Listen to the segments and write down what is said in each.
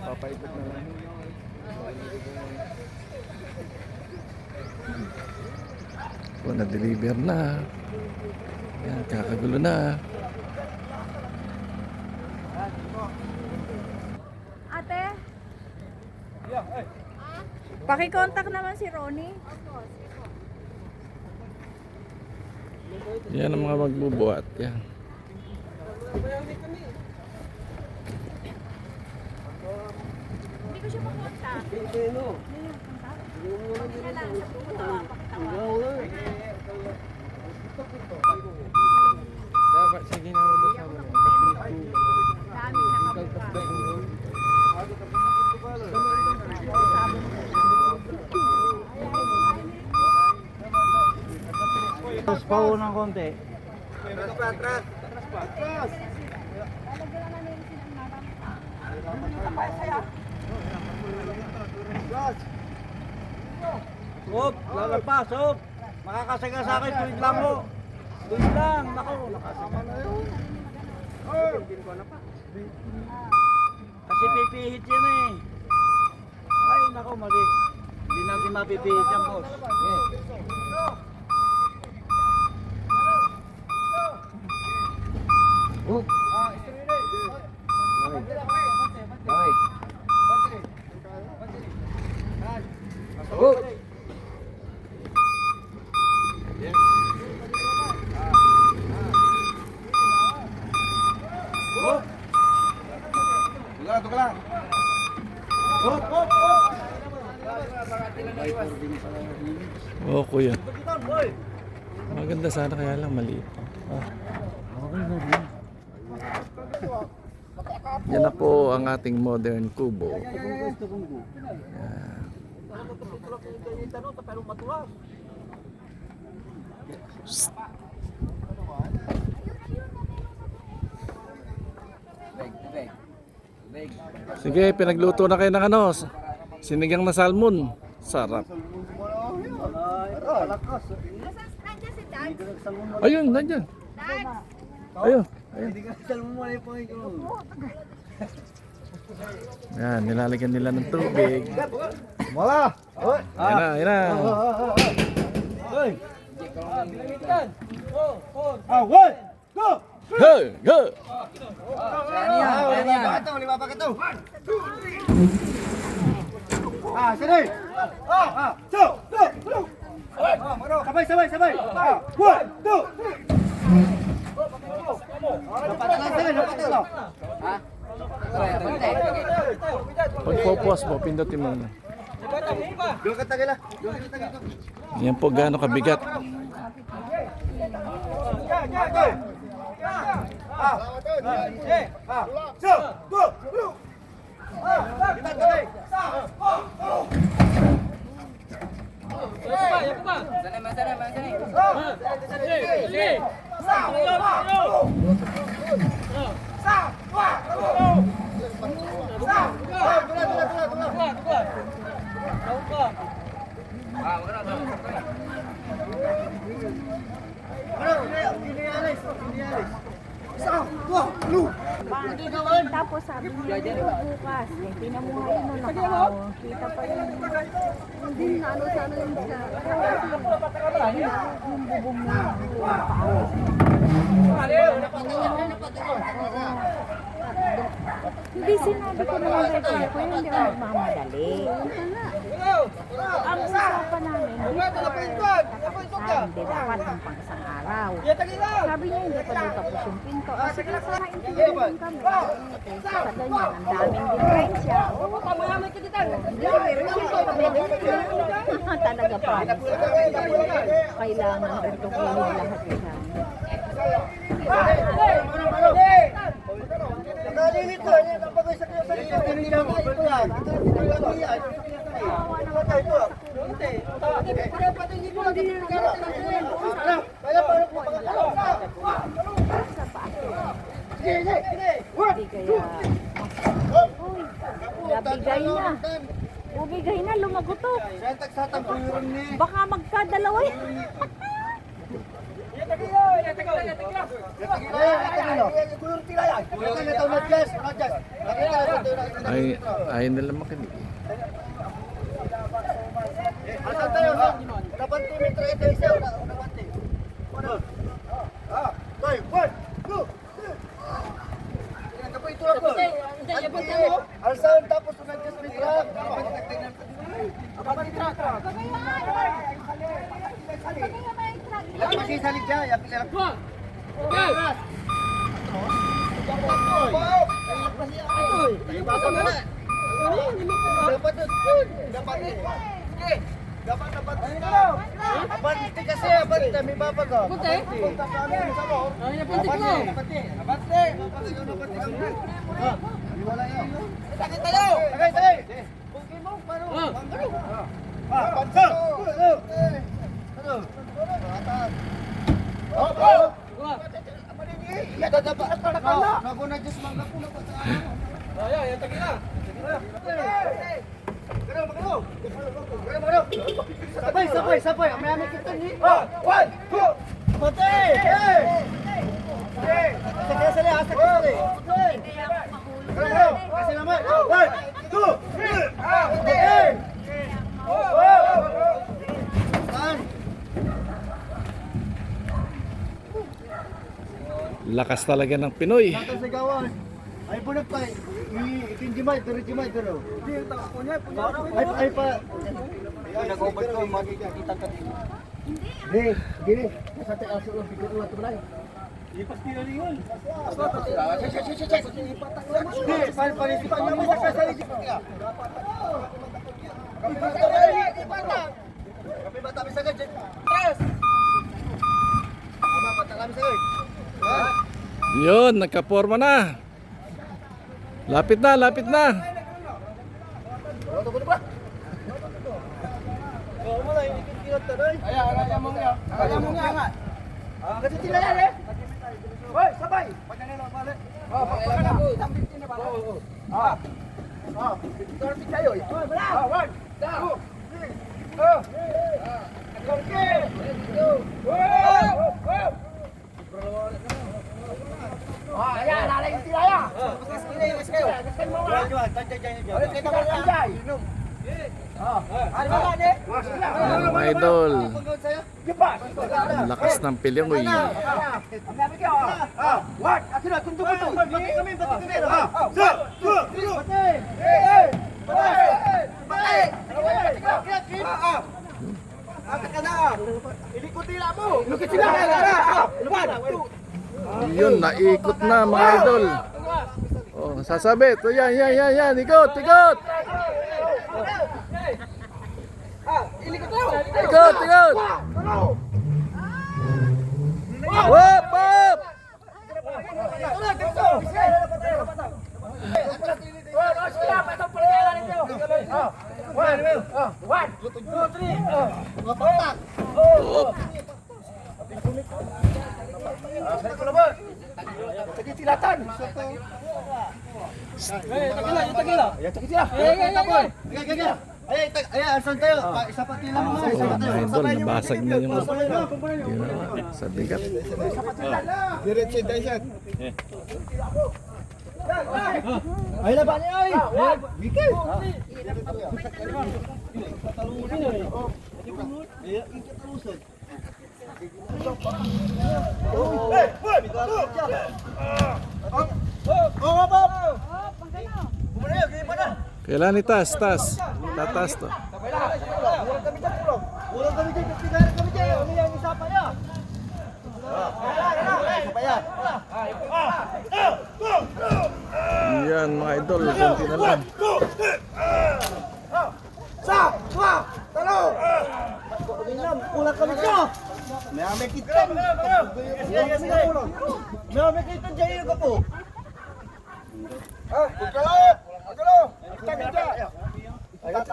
Papaikot na lang. O, na-deliver na. Yan, kakagulo na. Ate? Pakicontact naman si Ronnie. Yan ang mga magbubuhat. Yan. Hindi ko siya makontak. Hindi mo makontak? Okay na lang. Sa pumunta Dapat sige na ako sa mga. dami nakabuka. Tapos pa ng konti. Lalagyan na namin Hop, lalagpas, hop. Makakasaga sa akin, tuwid lang mo. Tuwid lang, nako. Nakasama na yun. Kasi pipihit yan eh. Ay, nako, mali. Hindi natin mapipihit yan, boss. Oh. Okay. Oh. Oh, kuya. Maganda sana kaya lang maliit. Ah. Okay na rin. Yan na po ang ating modern kubo. Yan. Sige, pinagluto na kayo ng ano, sinigang na salmon. Sarap. Nandiyan si Dad. Ayun, nandyan. Ayun, ayun. Yan, nilalagyan nila ng tubig. Wala! Ayan na, ayan na. One, go! Hey, go! Lima pa ito. Sige! Two, go! Sabay! One, two! Pagpopos mo, pindutin mo na. Yan po gaano kabigat. Tapos sabi niya bukas, eh, pinamuhay mo na kita pa yun. Hindi na ano sana yung siya. Yung bubong mo yung paawis. Hindi sinabi ko naman kay Kuya, Kuya hindi ako magmamadali. Ang usapan namin, hindi pa kakapisan, hindi dapat ng pang isang araw. Sabi niya hindi pa doon tapos yung pinto. Sige sana intindihin kami. Sa ganyan, ang daming diferensya. Hindi, pero siya talaga promise. Kailangan rin tukunin lahat yan. Hindi kaya... Uy, nabigay na. Nabigay na, lumagutok. Baka magkadalawa yan. Ay nila makinig. Asan tayo, no? Dapat 2 meter ito isa. Toy, 1, 2, 3. Kapag ito ako. Alsan, tapos nag-just meter. Kapag ito ako. Ilang masih salig siya. Yakin lang. Okay. Dapat Abante kasi, abante, may babag oh. Abante. Abante. Wala yun. Sakit tayo. Sakit tayo. Bugin mo, paano? Abante. Ano? Nago na Diyos mga pula pa sa ano. Ay, tagi na. Sabay. May kita ni. 1, 2. Mati. Sige, sali. Kasi naman. 1, 2. Lakas talaga ng Pinoy. Sa gawan. Ay po nagpay. Itinjimay, turijimay duro. Ay pa. Nag-open ko, makikita ka din. Gini. Sa tayo aso lang, bigyan ko ito balay. Ipas tira rin yun. Hindi, panisipan niya mo sa kasali. Kapi bata may sagad dyan. Tres! Ama, bata kami sagad. Yun, nagka-forma na. Lapit na. Kaya mo nga. Kasi sila yan eh. Hoy, sabay. Ayan mga idol. Ang lakas ng Pinoy. Yun, naikot na mga idol. Oh, sasabit. Oh, yan. Ikot. Ikot. Wop. Ayan, saan tayo? Isa pa tila mo. Oh, mga idol, nabasag na yung sa bigat. Diretso tayo siya. Ay, laban niya ay! Wiki! Kailan itas? Tatas to. Ulang kami dyan, tigara kami dyan. Ano yung isa pa niya? Isa pa yan. Yan mga idol, konti na lang. Ulang kami dyan. May kita. May kita dyan yung kapo. Agalo! Kami dyan. One,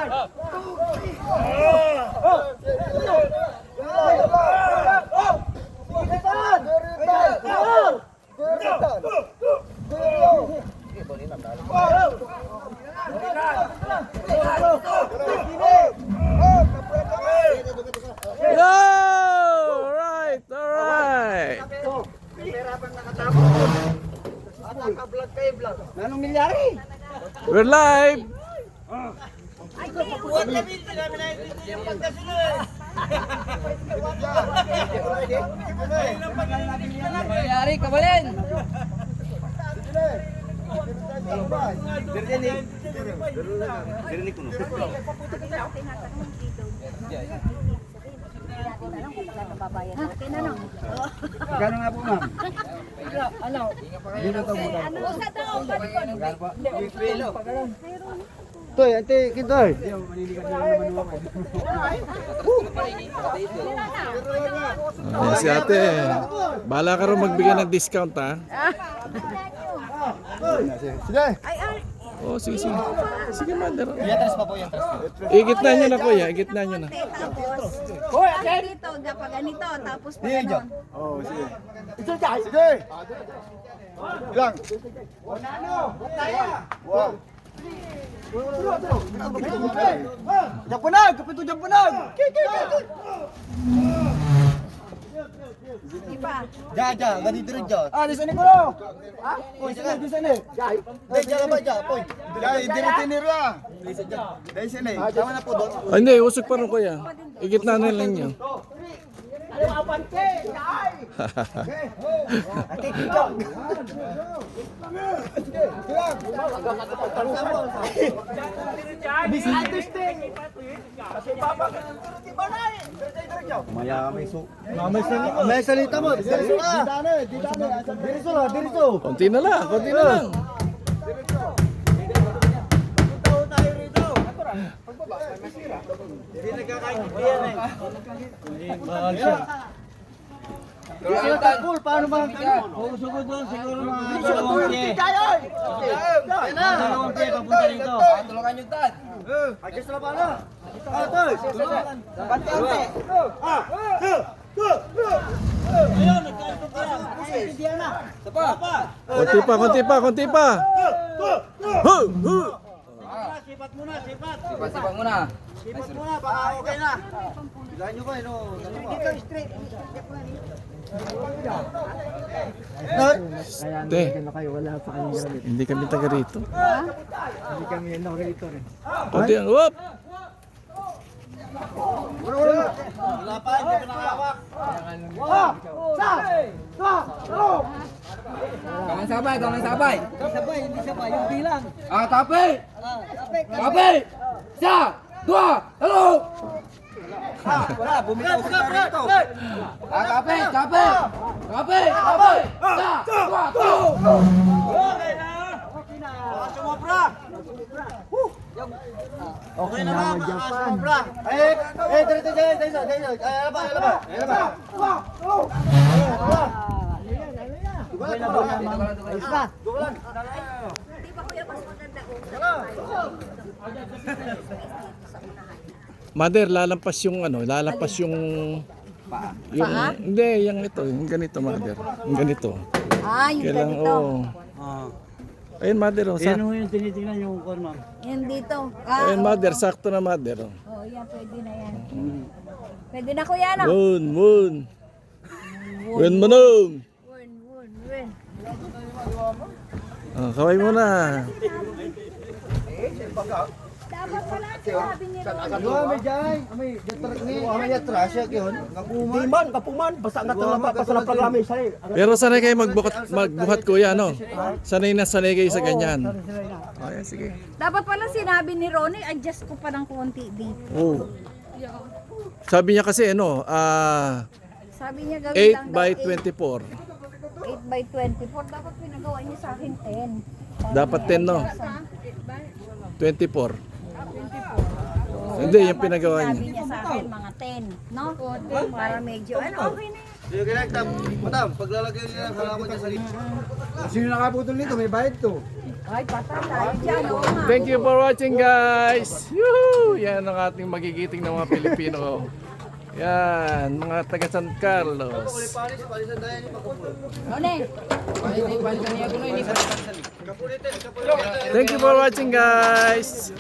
two, three. We're live! Mayari, kabalin! Gano'n nga po, ma'am? Toy, ante, kintoy. Si ate, bahala ka rin magbigay ng discount ha. Sige. Oh, sige, sige. Sige, mother. Yatras pa po, yatras. Igitna nyo na kuya, igitna nyo na. Tapos, dito, kapag ganito, tapos pa ganon. Oh, sige. Sige. Lang. Wow. Japunag, kapito japunag. Iba. Ja, ganito rin dyan. Ah, di sini ko no. Poy, sige, di sini. Di, dyan ba dyan, poy. Jai, di rin tinira. Di sini. Tama na po doon. Ah, hindi, usok pa rin kuya. Igitna na lang nyo. May salita mo. Diriso na. Diriso. Konti na lang, konti na lang. Hindi nagkakaintindihan eh. Cool, paano ba? Puso ko doon, siguro mga dalawang pie. Dalawang pie, papunta dito. Tulungan nyo, Dad! Ayos na ba na? Ah, toy. Ante. Ayun, nagkakaintindihan na. Konti pa, konti pa, konti pa. Hu, hu. Sipat muna, sipat. Sipa muna. Sipat muna, baka okay na. Bilahan nyo ba, no? Dito, straight. Te, hindi kami taga rito. Hindi kami yan ako rito. Konti lang, whoop. Wala pa, hindi ko nakawak. Kaman sabay, kaman sabay! Hindi sabay, yung bilang. Ah, tapi! Tapi! Isa! Dua! Talo! Wala, bumitaw si Carito. Ah, tapi! Tapi! Tapi! Tapi! Isa! Dua! Talo! Okay na. Baka sumobra. Okay na ba? Baka sumobra. Dito dyan. Ay, alaba. Okay na ba? Ayos na. Di ba kuya, mas maganda kung Mother, lalampas yung ano, lalampas yung hindi, yung ito, yung ganito mother. Yung ganito. yung Kailangan, ganito. oh. Ayun mother, oh. Yan ho yung tinitingnan yung corn, ma'am. Yan dito. Ayun mother, sakto na mother, oh. Oh, yan, pwede na yan. Pwede na kuya, no? Moon. Moon manong. Win. Oh, kaway mo na. Dapat pala sinabi ni Ron. May jay. May jatrak ni. May jatras siya yun. Kapuman. Basta nga talaga programa sa Pero sanay kayo magbuhat kuya, no? Sanay kayo sa ganyan. Ay, sige. Dapat pala sinabi ni Ronnie, adjust ko pa ng konti dito. Oh. Sabi niya kasi ano, Sabi niya gawin 8 by 24. 8 by 24. Dapat pinagawa niya sa akin 10. Dapat 10, no? 24. Hindi, yung pinagawa Sabi niya. niya sa akin mga 10, no? Para medyo, okay na yan. Sige, kinakta. Madam, paglalagay niya ng halaman niya sa lips. Sino nakaputol nito? May bayad to. Ay, patay tayo dyan, oo nga. Thank you for watching, guys. Yoo! Yan ang ating magigiting ng mga Pilipino. Yan, mga taga San Carlos. None. Thank you for watching, guys.